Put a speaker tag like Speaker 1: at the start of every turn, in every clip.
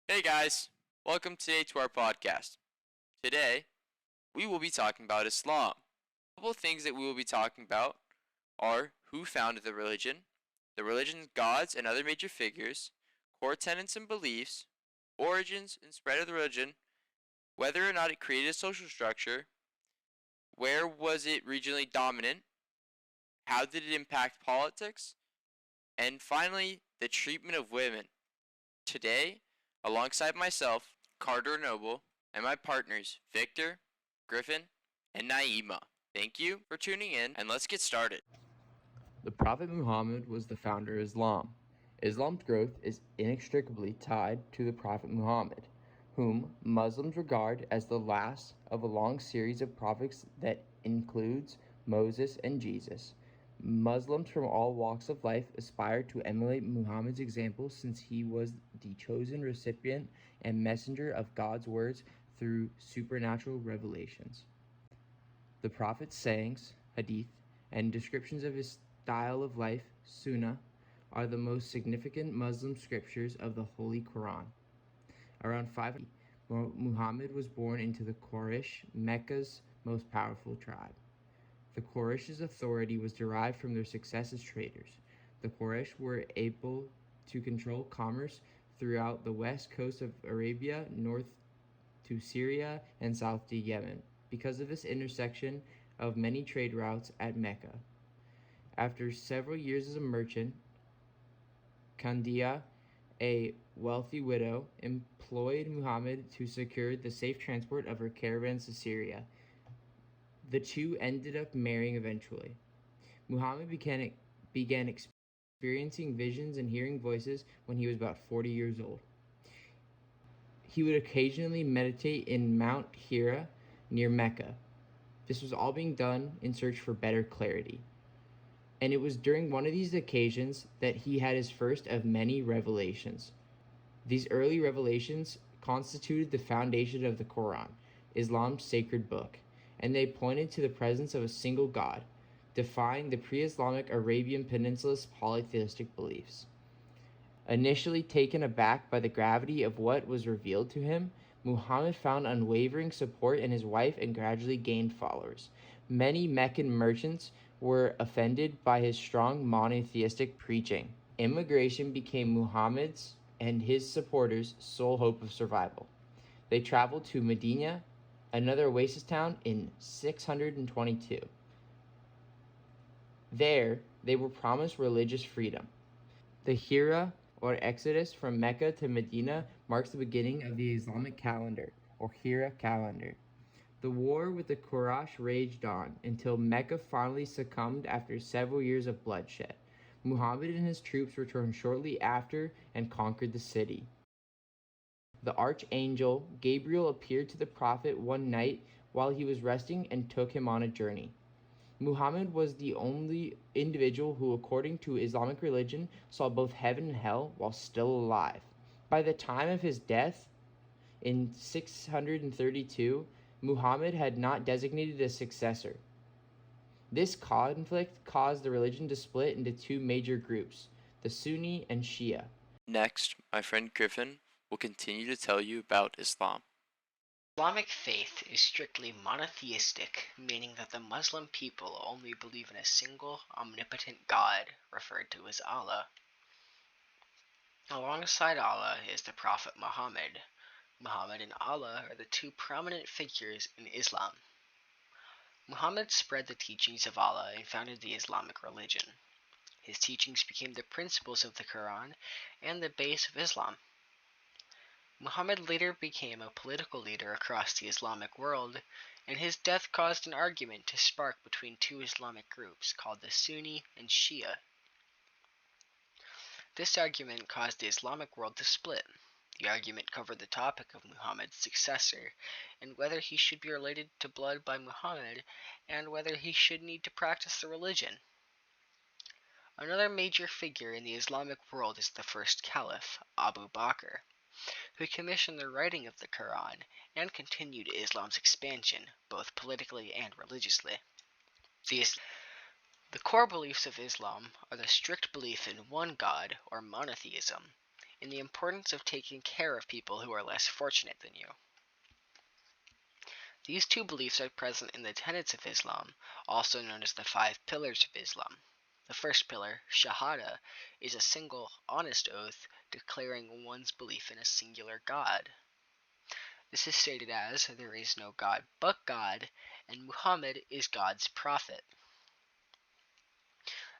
Speaker 1: Hey guys, welcome today to our podcast. Today, we will be talking about Islam. A couple of things that we will be talking about are who founded the religion's gods and other major figures, core tenets and beliefs, origins and spread of the religion, whether or not it created a social structure, where was it regionally dominant, how did it impact politics, and finally, the treatment of women. Today, alongside myself, Carter Noble, and my partners, Victor, Griffin, and Naima. Thank you for tuning in, and let's get started.
Speaker 2: The Prophet Muhammad was the founder of Islam. Islam's growth is inextricably tied to the Prophet Muhammad, whom Muslims regard as the last of a long series of prophets that includes Moses and Jesus. Muslims from all walks of life aspire to emulate Muhammad's example since he was the chosen recipient and messenger of God's words through supernatural revelations. The Prophet's sayings, hadith, and descriptions of his style of life, sunnah, are the most significant Muslim scriptures of the Holy Quran. Around 500, Muhammad was born into the Quraysh, Mecca's most powerful tribe. The Quraysh's authority was derived from their success as traders. The Quraysh were able to control commerce throughout the west coast of Arabia, north to Syria, and south to Yemen, because of this intersection of many trade routes at Mecca. After several years as a merchant, Candia, a wealthy widow, employed Muhammad to secure the safe transport of her caravans to Syria. The two ended up marrying eventually. Muhammad began experiencing visions and hearing voices when he was about 40 years old. He would occasionally meditate in Mount Hira near Mecca. This was all being done in search for better clarity. And it was during one of these occasions that he had his first of many revelations. These early revelations constituted the foundation of the Quran, Islam's sacred book, and they pointed to the presence of a single God, defying the pre Islamic Arabian Peninsula's polytheistic beliefs. Initially taken aback by the gravity of what was revealed to him, Muhammad found unwavering support in his wife and gradually gained followers. Many Meccan merchants were offended by his strong monotheistic preaching. Immigration became Muhammad's and his supporters' sole hope of survival. They traveled to Medina, another oasis town, in 622. There, they were promised religious freedom. The Hira, or exodus from Mecca to Medina, marks the beginning of the Islamic calendar, or Hira calendar. The war with the Quraysh raged on until Mecca finally succumbed after several years of bloodshed. Muhammad and his troops returned shortly after and conquered the city. The archangel Gabriel appeared to the prophet one night while he was resting and took him on a journey. Muhammad was the only individual who, according to Islamic religion, saw both heaven and hell while still alive. By the time of his death in 632, Muhammad had not designated a successor. This conflict caused the religion to split into two major groups, the Sunni and Shia.
Speaker 1: Next, my friend Griffin will continue to tell you about Islam.
Speaker 3: Islamic faith is strictly monotheistic, meaning that the Muslim people only believe in a single omnipotent God, referred to as Allah. Alongside Allah is the Prophet Muhammad. Muhammad and Allah are the two prominent figures in Islam. Muhammad spread the teachings of Allah and founded the Islamic religion. His teachings became the principles of the Quran and the base of Islam. Muhammad later became a political leader across the Islamic world, and his death caused an argument to spark between two Islamic groups called the Sunni and Shia. This argument caused the Islamic world to split. The argument covered the topic of Muhammad's successor, and whether he should be related to blood by Muhammad, and whether he should need to practice the religion. Another major figure in the Islamic world is the first caliph, Abu Bakr, who commissioned the writing of the Quran and continued Islam's expansion, both politically and religiously. The core beliefs of Islam are the strict belief in one God, or monotheism, and the importance of taking care of people who are less fortunate than you. These two beliefs are present in the tenets of Islam, also known as the five pillars of Islam. The first pillar, Shahada, is a single, honest oath declaring one's belief in a singular God. This is stated as, there is no God but God, and Muhammad is God's prophet.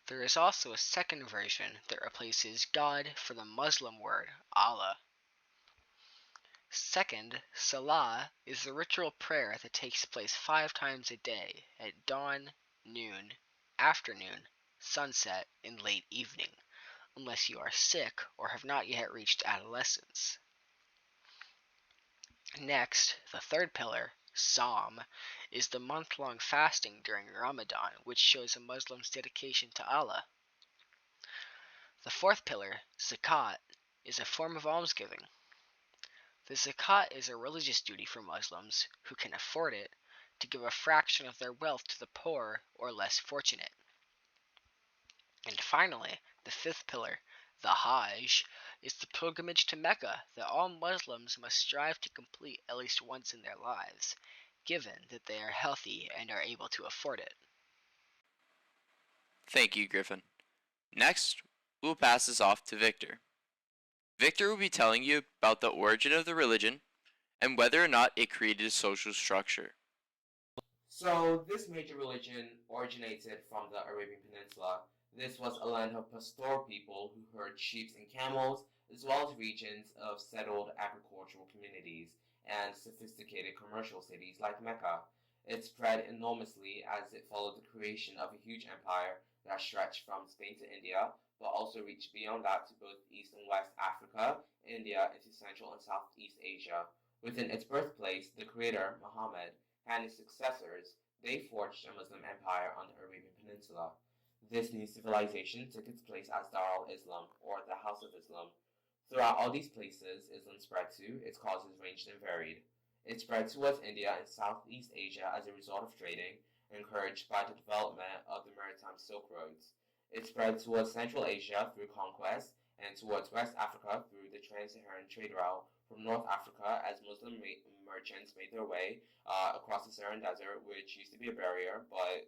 Speaker 3: There is also a second version that replaces God for the Muslim word Allah. Second, Salah is the ritual prayer that takes place 5 times a day at dawn, noon, afternoon, sunset, and late evening, unless you are sick or have not yet reached adolescence. Next, the third pillar, Psalm, is the month-long fasting during Ramadan, which shows a Muslim's dedication to Allah. The fourth pillar, Zakat, is a form of almsgiving. The zakat is a religious duty for Muslims, who can afford it, to give a fraction of their wealth to the poor or less fortunate. And finally, the fifth pillar, the Hajj, is the pilgrimage to Mecca that all Muslims must strive to complete at least once in their lives, given that they are healthy and are able to afford it.
Speaker 1: Thank you, Griffin. Next, we'll pass this off to Victor. Victor will be telling you about the origin of the religion and whether or not it created a social structure.
Speaker 2: So, this major religion originated from the Arabian Peninsula. This was a land of pastoral people who herd sheep and camels, as well as regions of settled agricultural communities and sophisticated commercial cities like Mecca. It spread enormously as it followed the creation of a huge empire that stretched from Spain to India, but also reached beyond that to both East and West Africa, India, into Central and Southeast Asia. Within its birthplace, the creator, Muhammad, and his successors, they forged a Muslim empire on the Arabian Peninsula. This new civilization took its place as Dar al-Islam, or the House of Islam. Throughout all these places Islam spread to, its causes ranged and varied. It spread towards India and Southeast Asia as a result of trading, encouraged by the development of the maritime Silk Roads. It spread towards Central Asia through conquest, and towards West Africa through the trans-Saharan trade route from North Africa as Muslim merchants made their way across the Saharan Desert, which used to be a barrier, but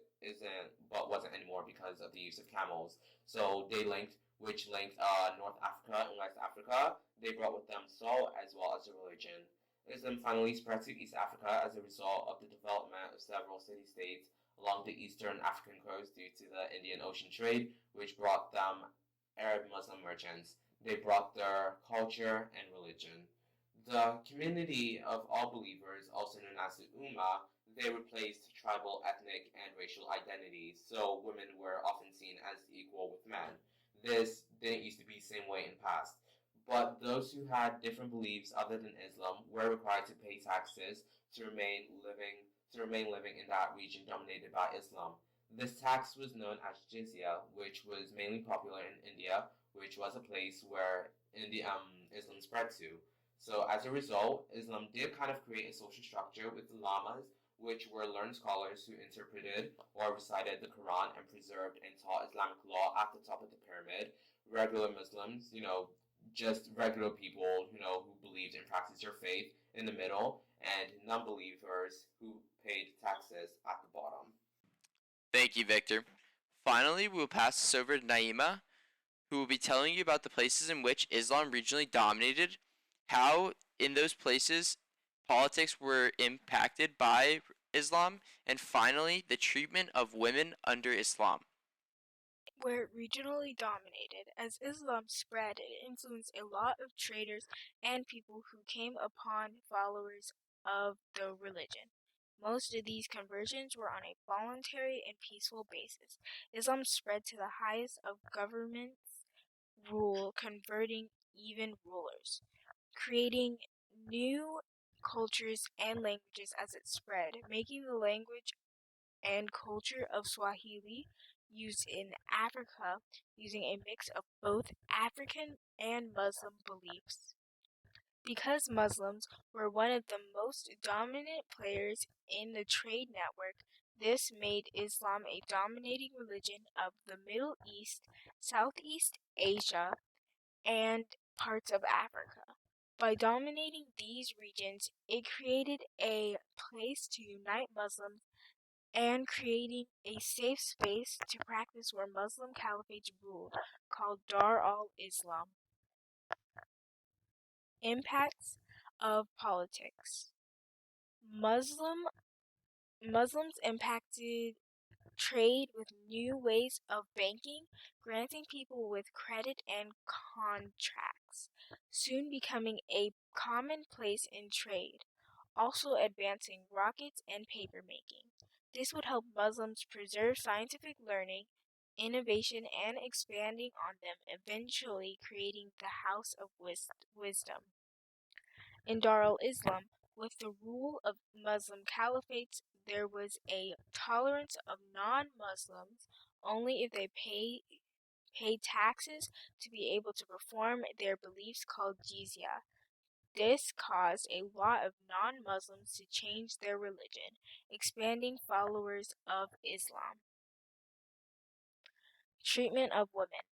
Speaker 2: wasn't anymore because of the use of camels. So which linked North Africa and West Africa. They brought with them salt as well as a religion. Islam finally spread to East Africa as a result of the development of several city-states along the eastern African coast due to the Indian Ocean trade, which brought them Arab Muslim merchants. They brought their culture and religion. The community of all believers, also known as the Ummah, they replaced tribal, ethnic, and racial identities, so women were often seen as equal with men. This didn't used to be the same way in the past. But those who had different beliefs other than Islam were required to pay taxes to remain living in that region dominated by Islam. This tax was known as jizya, which was mainly popular in India, which was a place where Islam spread to. So as a result, Islam did kind of create a social structure with the lamas, which were learned scholars who interpreted or recited the Quran and preserved and taught Islamic law at the top of the pyramid. Regular Muslims, just regular people, who believed and practiced their faith in the middle, and non-believers who paid taxes at the bottom.
Speaker 1: Thank you, Victor. Finally, we will pass this over to Naima, who will be telling you about the places in which Islam regionally dominated, how in those places politics were impacted by Islam, and finally, the treatment of women under Islam.
Speaker 4: Were regionally dominated. As Islam spread, it influenced a lot of traders and people who came upon followers of the religion. Most of these conversions were on a voluntary and peaceful basis. Islam spread to the highest of governments rule, converting even rulers, creating new cultures and languages as it spread, making the language and culture of Swahili used in Africa using a mix of both African and Muslim beliefs. Because Muslims were one of the most dominant players in the trade network, this made Islam a dominating religion of the Middle East, Southeast Asia, and parts of Africa. By dominating these regions, it created a place to unite Muslims and creating a safe space to practice where Muslim caliphates ruled, called Dar al-Islam. Impacts of politics. Muslims impacted trade with new ways of banking, granting people with credit and contracts, soon becoming a commonplace in trade, also advancing rockets and paper making. This would help Muslims preserve scientific learning, innovation, and expanding on them, eventually creating the House of Wisdom. In Dar al-Islam, with the rule of Muslim caliphates, there was a tolerance of non-Muslims only if they paid taxes to be able to perform their beliefs called jizya. This caused a lot of non-Muslims to change their religion, expanding followers of Islam. Treatment of women.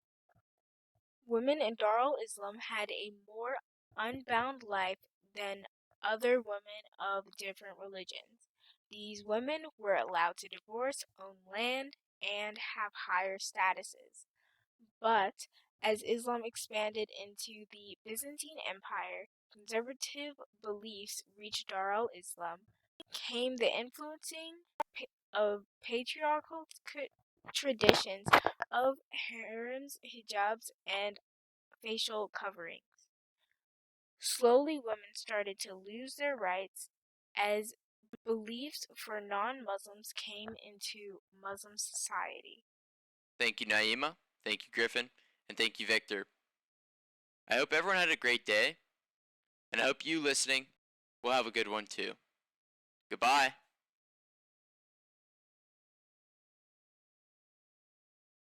Speaker 4: Women in Dar al-Islam had a more unbound life than other women of different religions. These women were allowed to divorce, own land, and have higher statuses. But as Islam expanded into the Byzantine Empire, conservative beliefs reached Dar al-Islam. Came the influencing of patriarchal traditions of harems, hijabs, and facial coverings. Slowly, women started to lose their rights as beliefs for non-Muslims came into Muslim society.
Speaker 1: Thank you, Naima. Thank you, Griffin. And thank you, Victor. I hope everyone had a great day, and I hope you listening will have a good one too. Goodbye.